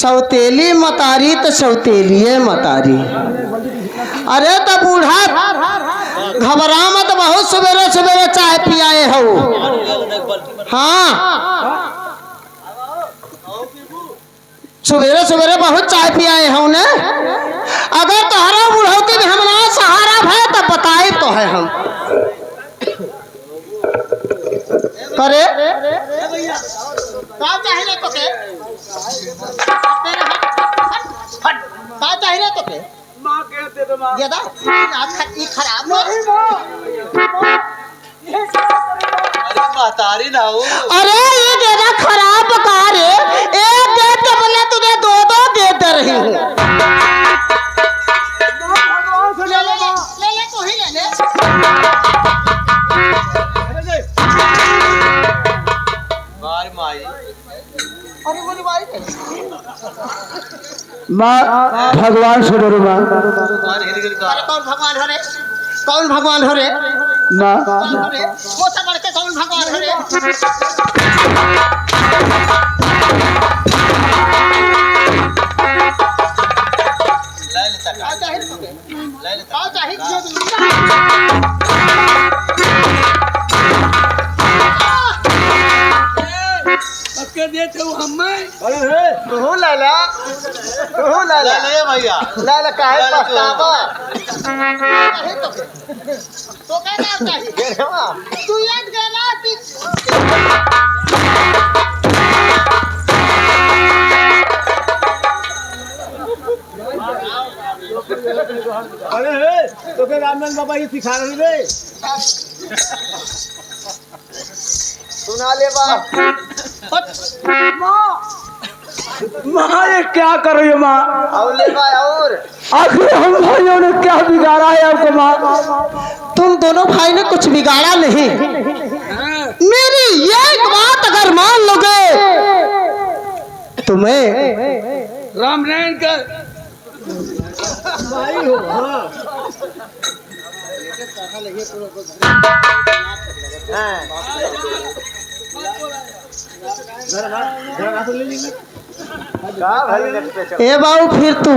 सौतेली मतारी तो सौतेलिए मतारी। अरे तो बूढ़ा घबरा मत, बहुत सवेरे सवेरे चाय पियाए हो। हाँ सवेरे सवेरे बहुत चाय पियाए हो ने। अगर तोहरा बुढ़ौती में हमारा सहारा है तो बताए तो है हम करे का चाहिए तो के का चाहिए तो के मां कहते तो मां ये दा ये खराब नहीं अरे महतारी ना हो। अरे ये गेदा खराब कार है, एक गेट के बदले तुझे दो दो गेट दे रही हूँ। ले तो ही ले मार माई अरे बोली भाई माँ भगवान से डरो माँ। मार हिल गई अरे कौन भगवान हो रे, कौन भगवान हो रे, माँ कौन हो रे, वो सब करके कौन भगवान हो रे। ले लेता का चाहिए तो के ले लेता का चाहिए के देते हो हमें। अरे तू लाला ले ले भैया लाला काहे लाला क्यों? पछतावा तो कहना चाहिए तू याद गला अरे तो फिर रामनाथ बाबा ये सिखा रहे रे। सुना ले बा माँ ये क्या कर रही हो माँ? और ले बा और आखिर हम भाइयों ने क्या बिगाड़ा है आपको माँ? तुम दोनों भाई ने कुछ बिगाड़ा नहीं। मेरी एक बात अगर मान लोगे तुम्हें राम नारायण का भाई हो। हाँ ए बाबू फिर तू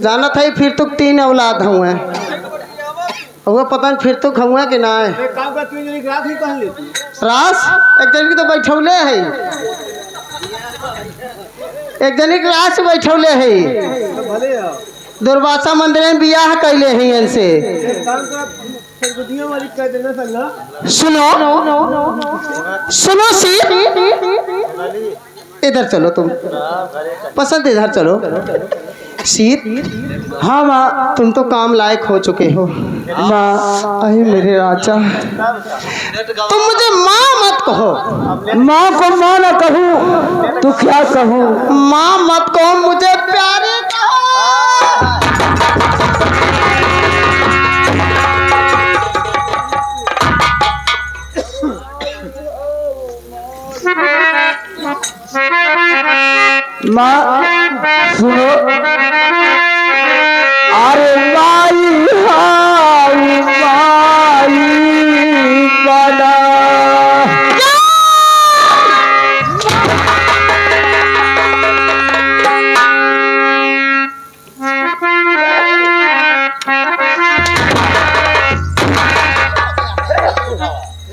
जाना था फिर तू 3 औलाद हुए वो पता नहीं फिर तू खहुआ के ना है काम का तू जनी रात ही पहन लेती। रास एक जन की तो बैठौले है, एक जन की रास बैठौले है। भले हो दुर्वासा मंदिर में बियाह कैले हैं इनसे। काम का सरगुदियों वाली कह देना संगा। सुनो सुनो सी इधर चलो, तुम पसंद इधर चलो। शीत हाँ माँ तुम तो काम लायक हो चुके हो। माँ अरे मेरे राजा तुम मुझे माँ मत कहो। माँ को माँ ना कहूँ तो क्या कहूँ? माँ मत कहो, मुझे प्यारी कहो। माँ सुनो, अरे माई हाई माई बना।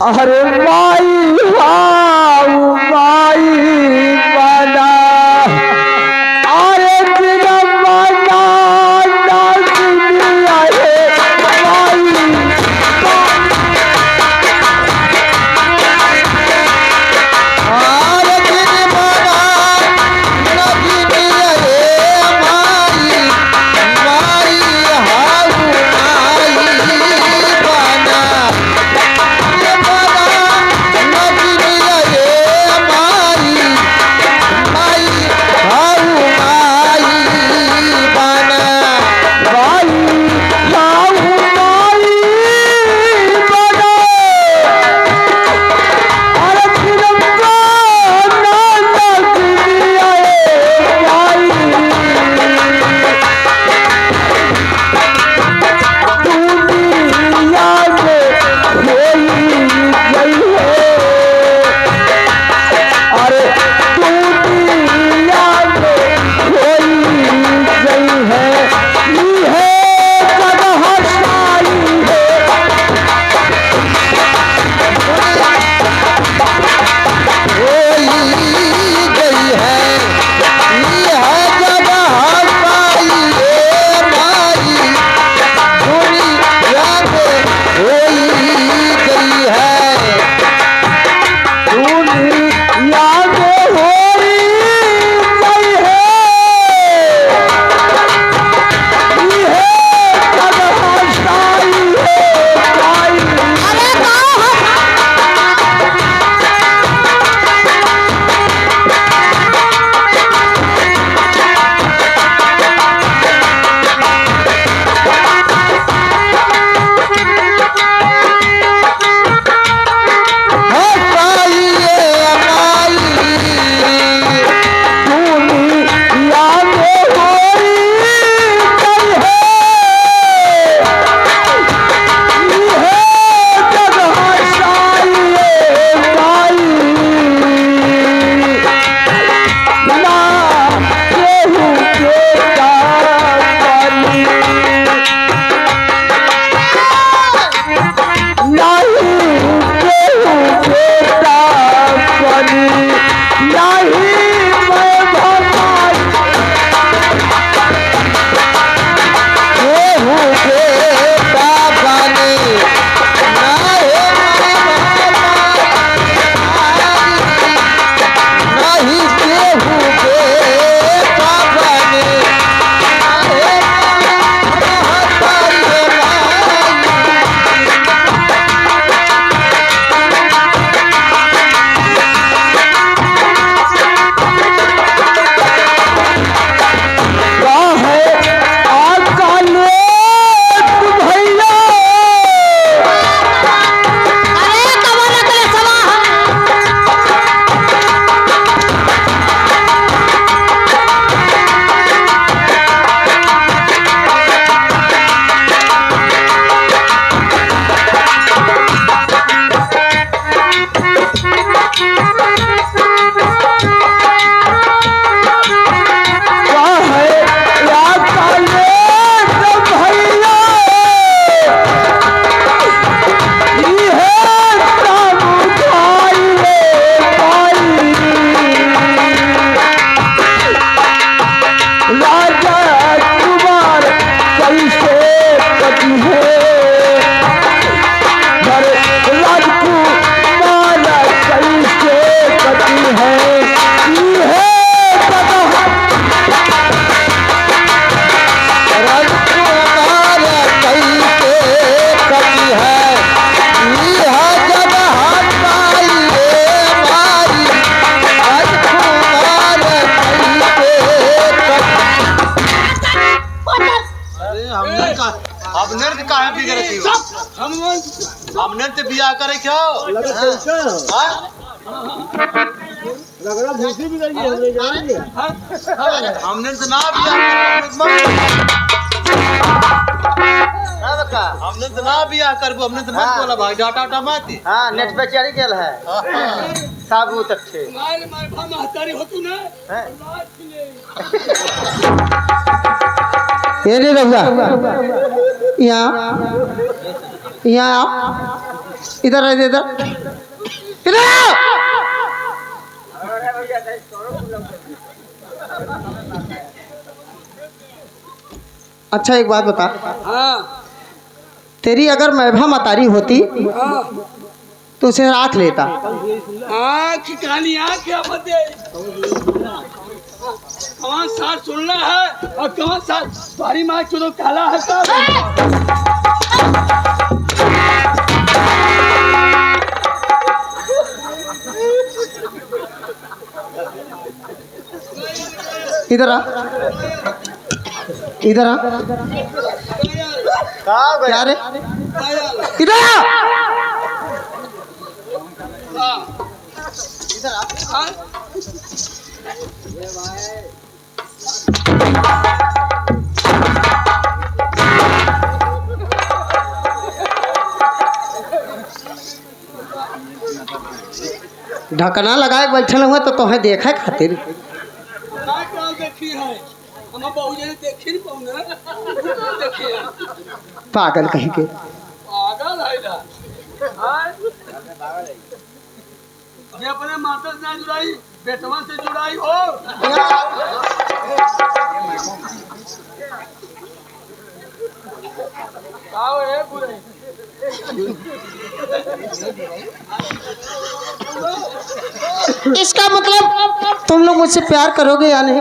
अरे माई हाउ माई बना। अरे बिना बना ना दुनिया है माई। अरे बिन बना न दुनिया रे माई, माई हाउ माई बना। ये बना न अब नृत्य काहे बिगड़ती हो? अब नृत्य बियाह करे क्यों? लग रहा भूसी भी गई हमने जान लिया। हम नृत्य ना बियाह हमने तो ना बियाह करबो, हमने तो मत बोला भाई, डाटा डाटा मत। हाँ नेट पे चढ़ी गेल है साबू तक थे ये नहीं रहुआ यहाँ आओ, इधर इधर इधर आओ। अच्छा एक बात बता, तेरी अगर मैभा मतारी होती तो उसे राख लेता। कौन सा सुनना है और कौन सा तुम्हारी माँ चुनो काला है सब। इधर आ, इधर आ। क्या रे, इधर आ, इधर आ। ढकना लगाए बैठल हुआ तो तुम्हें देखा खातिर देखी है हम बहुत जने देखी नहीं पाऊंगा देखिए पागल कहीं के। पागल है ना ये अपने माता से ना जुड़ाई बेटवा से जुड़ाई हो। आओ ए बुरे इसका मतलब तुम लोग मुझसे प्यार करोगे या नहीं?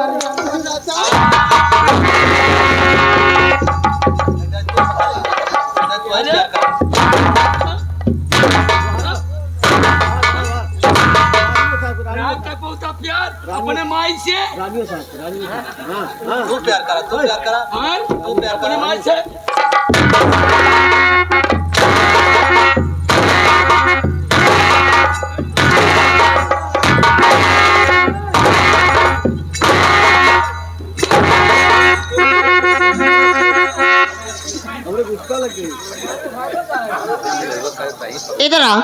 प्यार अपने माई से तू प्यार करा, तू प्यार करा, तू प्यार अपने करा माई से। इधर आ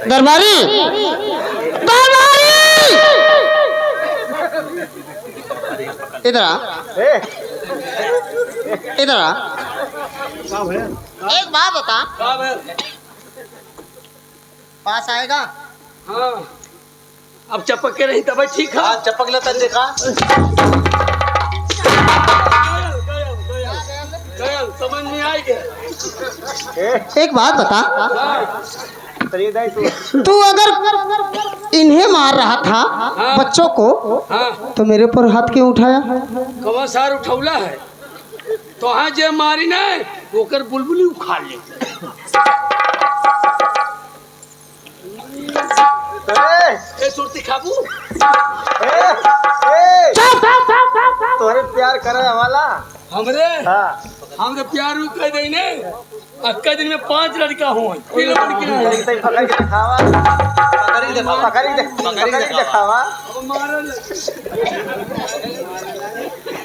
दरबारी, दरबारी इधर आ, इधर आ। एक बात बता, पास आएगा? हाँ अब चपक के नहीं तब ठीक है। चपक लेता देखा समझ में आएगा। एक बात बता, तू अगर इन्हें मार रहा था बच्चों को तो मेरे पर हाथ क्यों उठाया? कवा सार उठौला है तो हाँ जे मारी ना होकर बुलबुली उखाड़ ले। सुरती खाबू तोहरे प्यार करे वाला हमरे हमरे प्यार कह दे ने अक्का दिन में 5 लड़का हो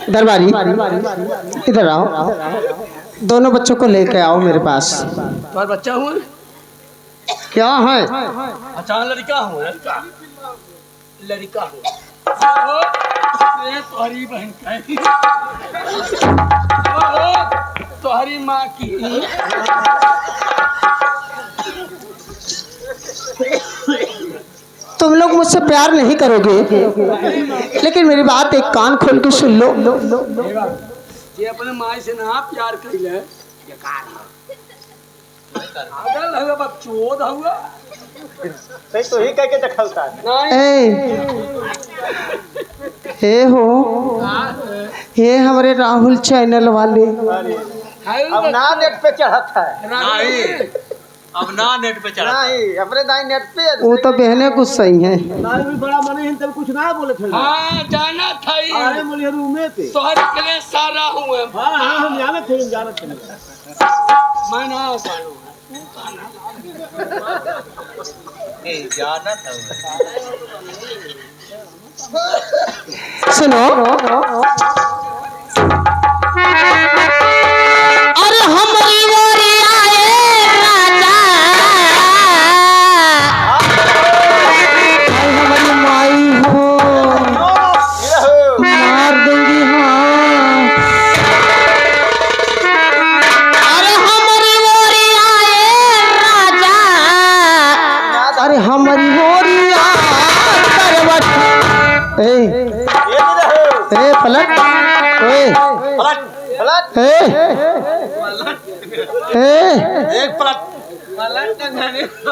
दरबारी इधर आओ, दोनों बच्चों को लेके आओ मेरे पास। तुम्हारा बच्चा हुआ क्या है? अच्छा लड़का हो, लड़का लड़का हो तुम्हारी बहन तुम्हारी माँ की। तुम लोग मुझसे प्यार नहीं करोगे, लेकिन मेरी बात एक कान खोल के सुन लो। ये अपने माँ से ना प्यार कर ले पागल है बच्चोद हुआ तो ही कह के देखलता हे हो हे हमारे राहुल चैनल वाले, अब ना नेट पे चढ़त है नहीं अब ना नेट पे चढ़ा नहीं अपने दाई नेट पे वो तो बहने कुछ सही है। दाई भी बड़ा मने हैं तब कुछ ना बोले थे। हाँ जाना था ही अरे बोलिए रूम में थे। शहर के लिए सारा हूँ हाँ हाँ हम जानत थे जानत थे। मैं ना जानो जाना था सुनो, अरे हमारी ओरी आए राजा, हमारी माई हो मार दूंगी। हाँ अरे हमारी ओरी आए राजा, अरे हमारी ओरी करवट। ए पलट, ओए पलट एक पलट।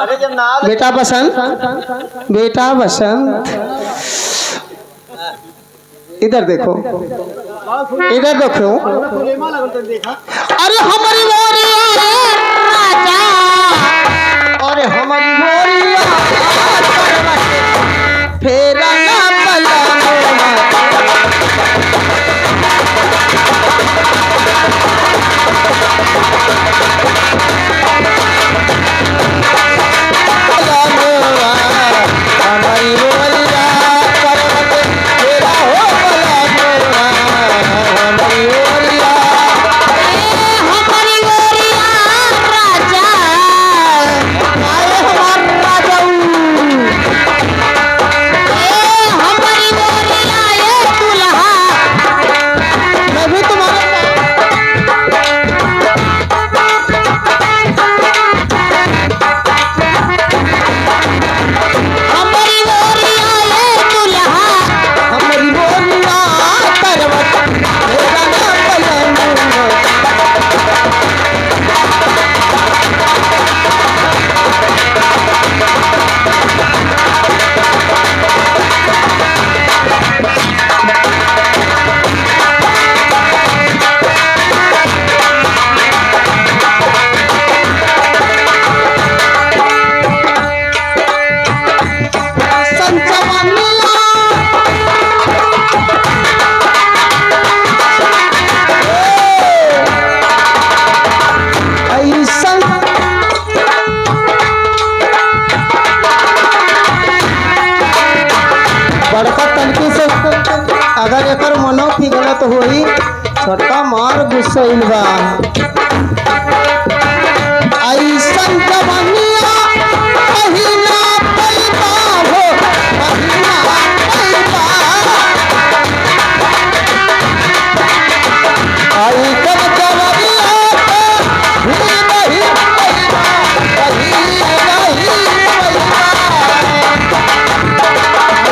अरे जब ना बेटा बसंत, बेटा बसंत, इधर देखो, इधर देखो। देखा अरे हमारी मोरिया राजा, अरे हमारी मोरिया फेरा ना बड़का तनकी से अगर एक मनो की गलत हुई छोटा मार गुस्सा बा। ऐसन जवानिया कहीं ना पैदा हो, कहीं ना पैदा। ऐसन जवानिया कहीं नहीं पैदा, कहीं नहीं पैदा।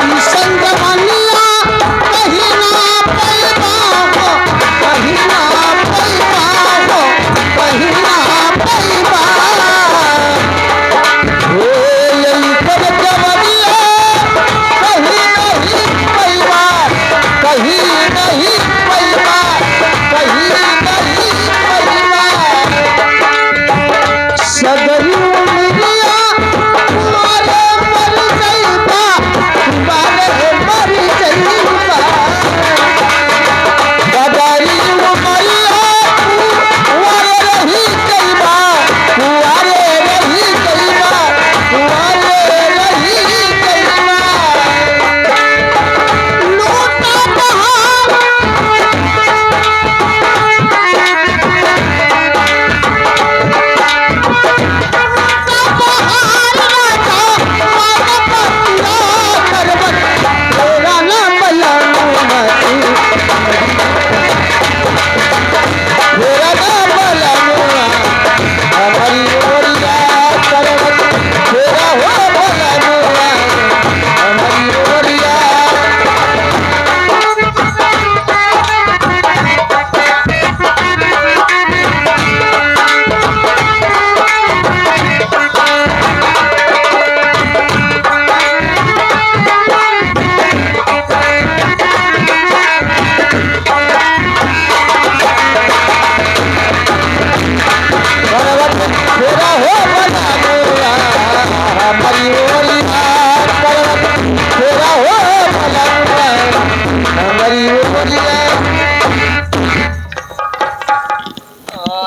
ऐसन जवानिया कहीं ना पैदा हो, कहीं ना पैदा हो।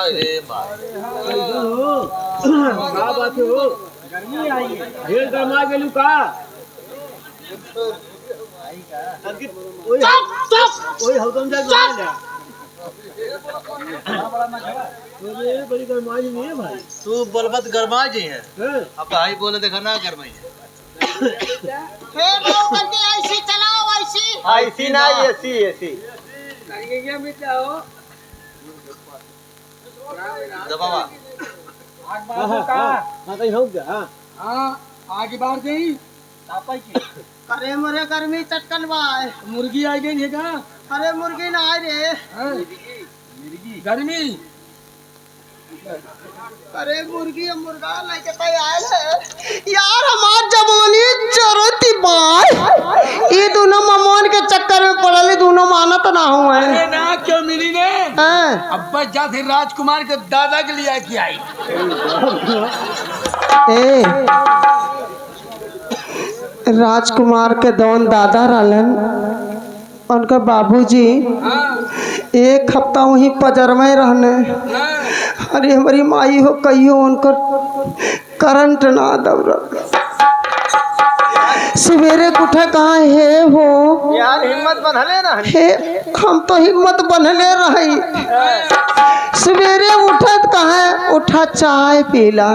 अरे का बात हो गर्मी आई है ढेर गरमा गेलू का ओए हौदम जा ले बड़ी गरमाई नहीं है भाई तू बोलबत गरमा जी है हैं? अब भाई बोले देखा ना गरमाई है ऐसी चलाओ ऐसी ऐसी ना ऐसी ऐसी क्या बेटा हो दबावा हाँ कहीं हो गया हाँ हाँ आगे बार गई तापा की अरे मोरे गर्मी चटकन बाय मुर्गी आ गई है का अरे मुर्गी ना आए रे गर्मी अरे मुर्गी मुर्गा लेके तो आयल है यार हमार जवानी जरूरत बाय ये दोनों ममोन के चक्कर में पड़ल दोनों माना तो ना हुए अरे ना क्यों मिली ने हैं अब्बा जा थे राजकुमार के दादा के लिए की आई ए राजकुमार के दौन दादा रहलन उनका बाबूजी एक हफ्ता वहीं पजर में रहने अरे हमारी माई हो कहियो उनकर करंट ना दौड़ सवेरे उठे कहाँ है हो यार हिम्मत बंधले ना हे हम तो हिम्मत बनले रही सवेरे उठे कहाँ उठा चाय पीला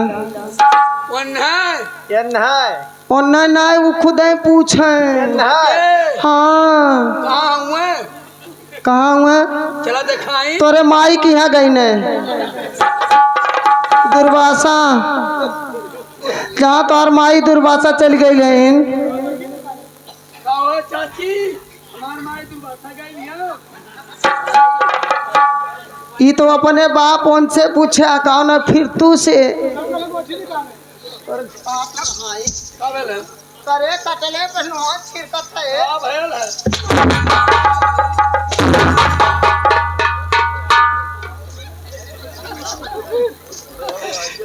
ये नहाए और ना वो खुद ही पूछे नहाए हाँ कहाँ हुए कहाँ हुआ चला दिखाई तोरे माई की है गई ने दुर्वासा जहाँ तोर माई दुर्वासा चल गई लेन कहो चाची हमार माई तुम बासा गई है ये तो अपने बाप उनसे पूछे कहो ना फिर तू से काबल है करे कटले पहलुआ छिरकत है का भयल है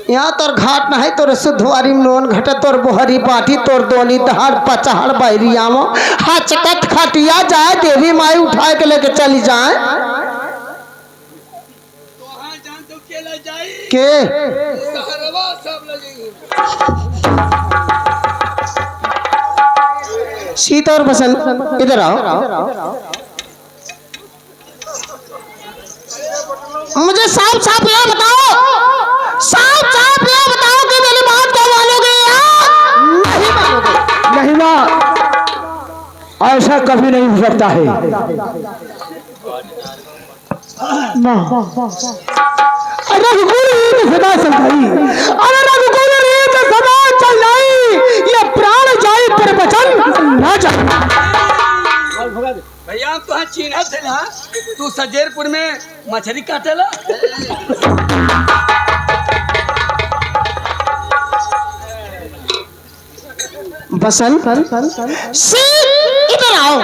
यहाँ तोर घाट ना है तोर सुधवारी नोन घटे तोर बोहरी बाटी तोर दोनी दहाड़ पचाड़ बैरिया में हचकत खटिया जाए देवी माई उठाए के लेके चली जाए तो हाँ जान तो केला जाई के सहरवा सब लगेंगे शीत और बसंत इधर आओ मुझे साफ साफ ये बताओ साफ साफ ये बताओ कि मेरी बात को मानोगे या नहीं मानोगे नहीं माँ ऐसा कभी नहीं हो सकता है माँ रघुकुल सदा चलाई अरे रघुकुल रीत सदा चलाई ये प्राण जाए पर वचन ना जाए भैया तो हाँ चीना थे ना तू सजेरपुर में मछली काटेला बसंत इधर आओ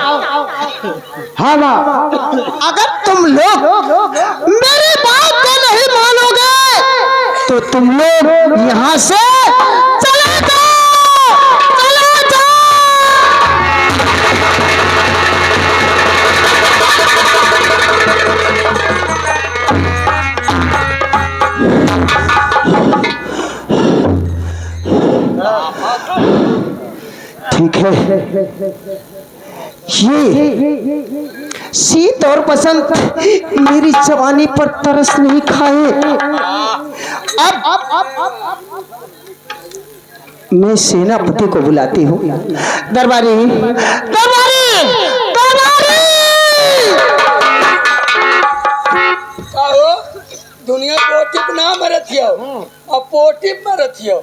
हाँ माँ अगर तुम लोग मेरी बात को नहीं मानोगे तो तुम लोग यहाँ से चले जाओ चले जाओ ठीक है ये शीत और बसंत मेरी जवानी पर तरस नहीं खाए अब मैं सेनापति को बुलाती हूँ दरबारी दरबारी दरबारी आओ दुनिया पोटिप ना मरथियो अब पोटिप मरथियो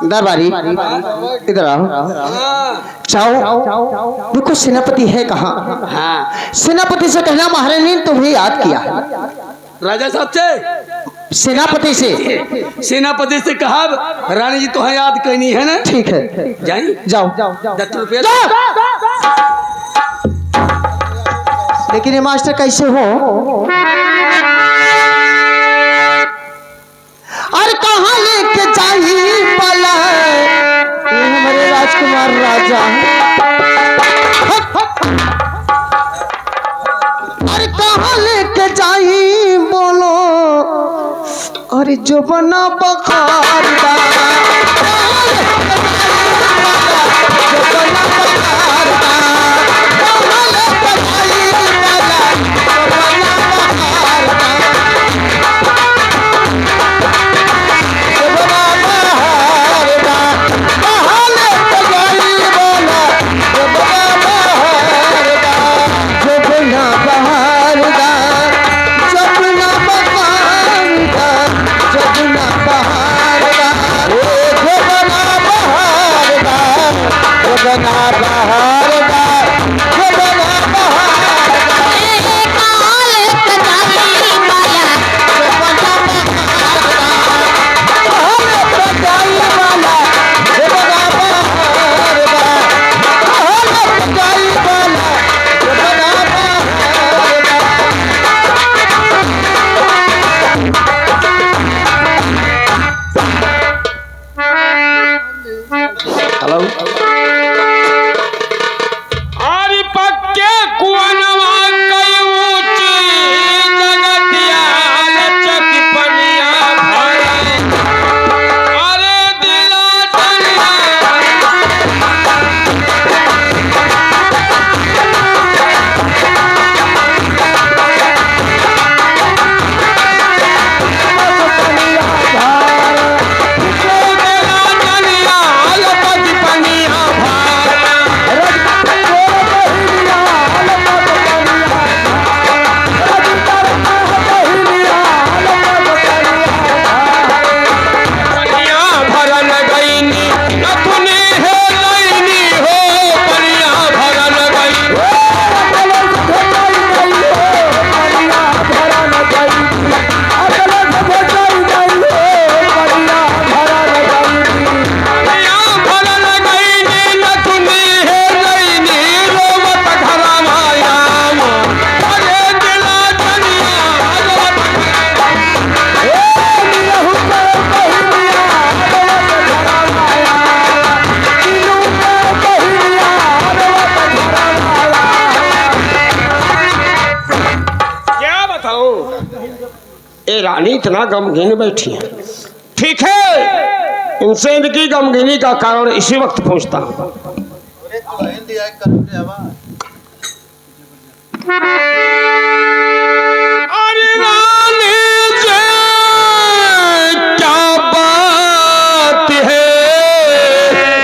दरबारी इधर आओ हाँ जाओ देखो सेनापति है कहाँ हाँ सेनापति से कहना महारानी ने तुम्हें याद किया राजा साहब से सेनापति से सेनापति से कहा रानी जी तो याद करनी है ना ठीक है जाई जाओ 10 रुपया लेकिन ये मास्टर कैसे हो और कहाँ लेके जाई पला ये हमारे राजकुमार राजा और कहाँ लेके जाई अरे जो बना बखारदा जो बना बखारदा कमल बधाई वाला जो बना बखारदा जो बना बखारदा कमल बधाई वाला जो बना बखारदा जो बना बखारदा जबना बखारदा जबना बहारदा जबना बहारदा जबना बहारदा जबना बहारदा काल कटाई वाला जबना बहारदा काल कटाई वाला जबना बहारदा काल कटाई वाला जबना बहारदा। हेलो अरे पक्के कुआनवा कई ऊंची जगतिया लचक पनिया भरा अरे दिला डलिया ये रानी इतना गमगीन बैठी है। ठीक है, इनसे इनकी गमगीनी का कारण इसी वक्त पूछता हूँ। हिंदी आए करते आवाज अरे रानी जी, क्या बात है,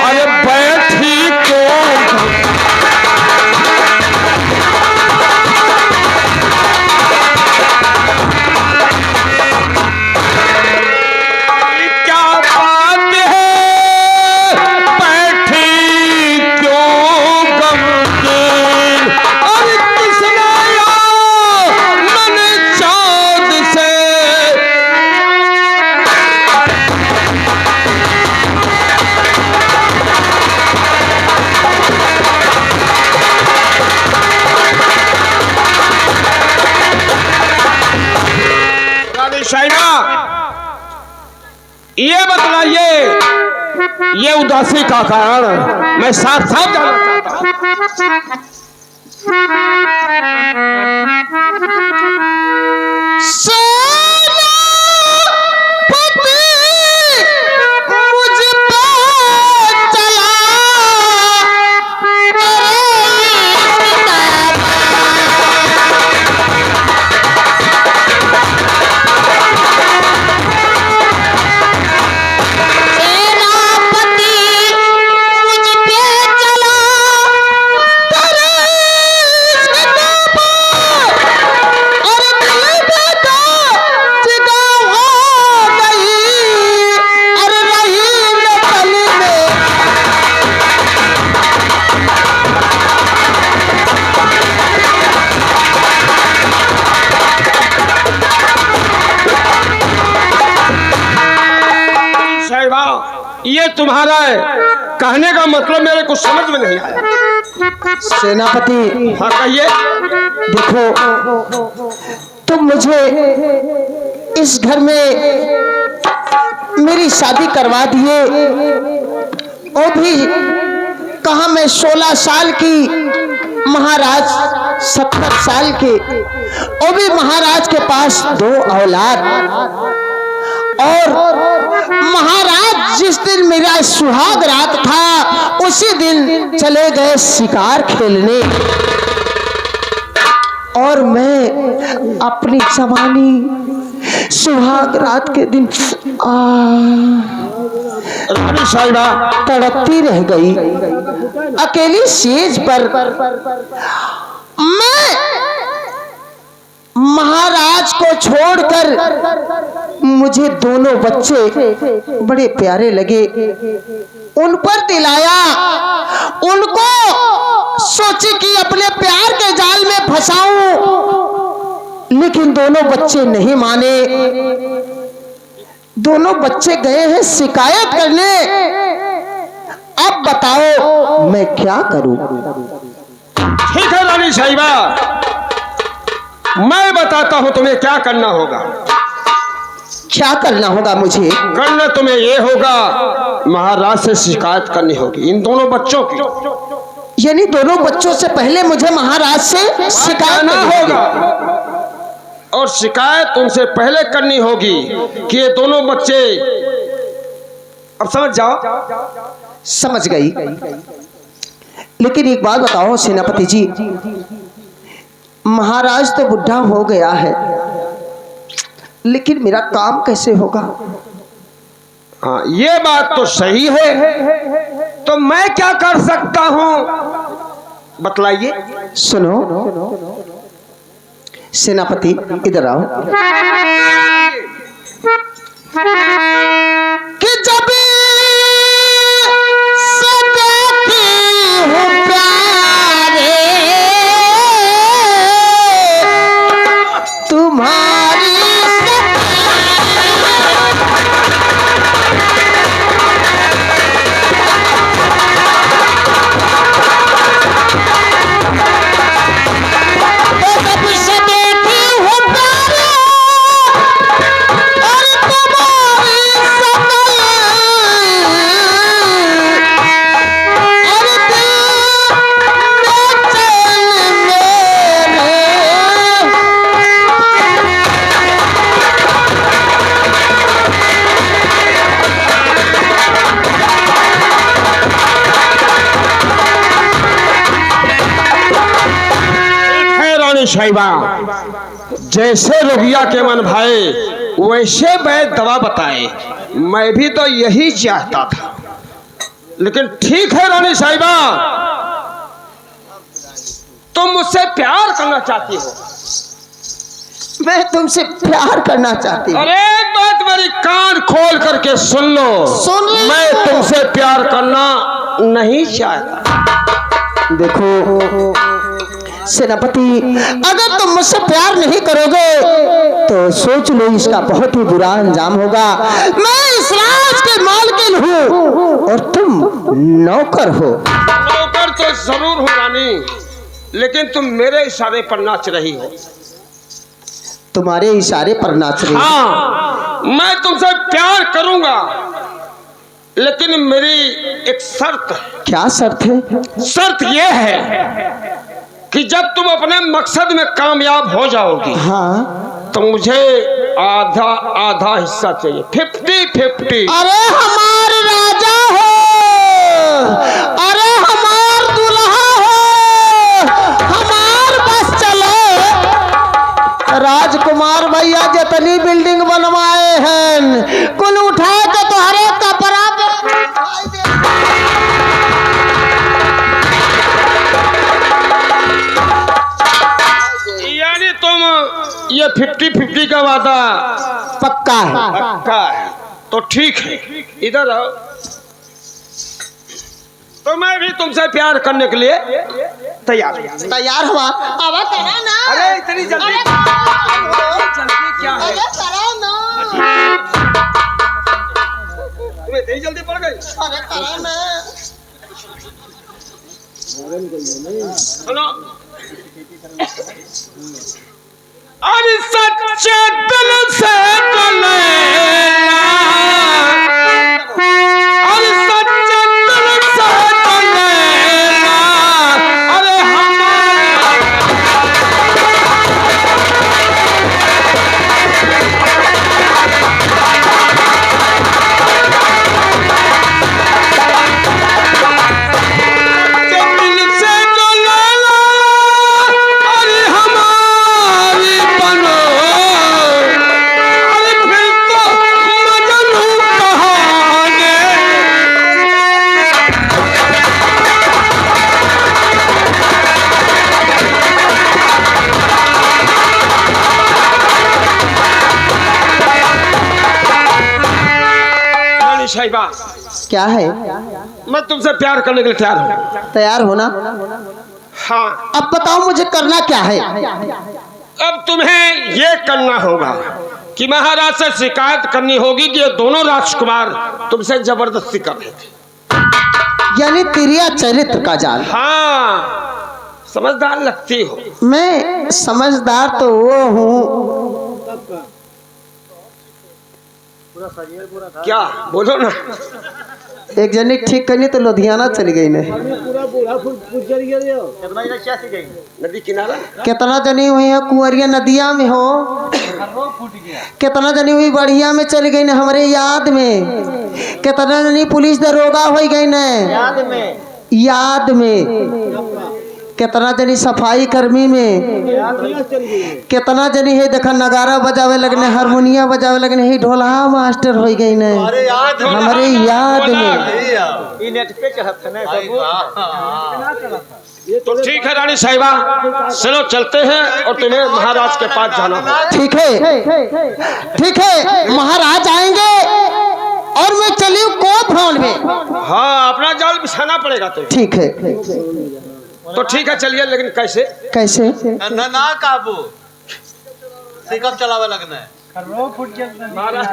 अरे बैठी क्यों शाइना, ये बतलाइए, ये उदासी का कारण मैं साफ साफ जानना चाहता हूँ। ये तुम्हारा कहने का मतलब मेरे को समझ में नहीं आया। सेनापति, हाँ कहिए। देखो, तुम मुझे इस घर में मेरी शादी करवा दिए, वो भी कहा मैं 16 साल की, महाराज 70 साल के, वो भी महाराज के पास 2 औलाद, और महाराज जिस दिन मेरा सुहाग रात था उसी दिन चले गए शिकार खेलने, और मैं अपनी जवानी सुहाग रात के दिन रानी साहिबा तड़पती रह गई अकेली सेज पर। मैं महाराज को छोड़कर मुझे दोनों बच्चे बड़े प्यारे लगे, उन पर दिलाया, उनको सोची कि अपने प्यार के जाल में फंसाऊं, लेकिन दोनों बच्चे नहीं माने। दोनों बच्चे गए हैं शिकायत करने। अब बताओ मैं क्या करूं? ठीक है रानी साहिबा, मैं बताता हूं तुम्हें क्या करना होगा। क्या करना होगा मुझे? करना तुम्हें ये होगा, महाराज से शिकायत करनी होगी इन दोनों बच्चों की। यानी दोनों बच्चों से पहले मुझे महाराज से शिकायत करना करनी होगा, और शिकायत उनसे पहले करनी होगी कि ये दोनों बच्चे, अब समझ जाओ। समझ गई। लेकिन एक बात बताओ सेनापति जी, महाराज तो बुढ़ा हो गया है, लेकिन मेरा काम कैसे होगा? हाँ, ये बात तो सही है, तो मैं क्या कर सकता हूं बतलाइए। सुनो सेनापति, इधर आओ। कि जब से देखी हूँ प्यारे तुम्हारी साहिबा, जैसे रोगिया के मन भाए वैसे वैद दवा बताए। मैं भी तो यही चाहता था, लेकिन ठीक है रानी साहिबा, तुम मुझसे प्यार करना चाहती हो। मैं तुमसे प्यार करना चाहती हूँ। अरे एक बात मेरी कान खोल करके सुन लो, मैं तुमसे प्यार करना नहीं चाहता। देखो सेनापति, अगर तुम मुझसे प्यार नहीं करोगे तो सोच लो इसका बहुत ही बुरा अंजाम होगा। मैं इस राज के मालकिन हूँ और तुम नौकर हो। नौकर तो जरूर हूँ रानी, लेकिन तुम मेरे इशारे पर नाच रही हो। तुम्हारे इशारे पर नाच रही? हाँ, मैं तुमसे प्यार करूंगा, लेकिन मेरी एक शर्त है। क्या शर्त है? शर्त यह है कि जब तुम अपने मकसद में कामयाब हो जाओगी, हाँ, तो मुझे आधा आधा हिस्सा चाहिए, 50-50। अरे हमार राजा हो, अरे हमार दुल्हा हो, हमार बस चलो। राजकुमार भैया जितनी बिल्डिंग बनवाए हैं कुल उठा के तुम्हारे कपड़ा ये 50-50 का वादा पक्का है? पक्का है तो ठीक है, इधर आओ। तो मैं भी तुमसे प्यार करने के लिए तैयार हूँ। तैयार हुआ? अब करा ना। अरे इतनी जल्दी क्या है? तुम्हें इतनी जल्दी पड़ गई? अरे करा ना। सुनो, और सच्चे दिल से बोले, और सच्चे दिल से बोले, अरे हमारे रानी साहिबा, क्या है? मैं तुमसे प्यार करने के लिए तैयार हूँ। तैयार होना? हाँ। अब बताओ मुझे करना क्या है? अब तुम्हें ये करना होगा कि महाराज से शिकायत करनी होगी कि ये दोनों राजकुमार तुमसे जबरदस्ती कर रहे थे। यानी तिरिया चरित्र का जाल। हाँ, समझदार लगती हो। मैं समझदार तो वो हूँ। क्या बोलो ना। एक जनी ठीक करनी तो लुधियाना चली गई ने। नदी किनारा कितना जनी हुई है कुंवरिया नदिया में हो, कितना जनी हुई बढ़िया में चली गई ने हमारे याद में, कितना जनी पुलिस दरोगा हो गई ने याद में, कितना जनी सफाई कर्मी में, कितना जनी है देखा नगारा बजावे लगने, हारमोनिया बजावे लगने, ही ढोलहा मास्टर हो गई ने हमारे याद में। तो ठीक है रानी साहिबा, चलो चलते हैं और तुम्हें महाराज के पास जाना है। ठीक है, ठीक है, महाराज आएंगे और मैं चली कोप भवन में। हाँ, अपना जाल बिछाना पड़ेगा तुम्हें। ठीक है, तो ठीक है चलिए, लेकिन कैसे? कैसे? ना ना काबू सिकम चलावे लगना है। महाराज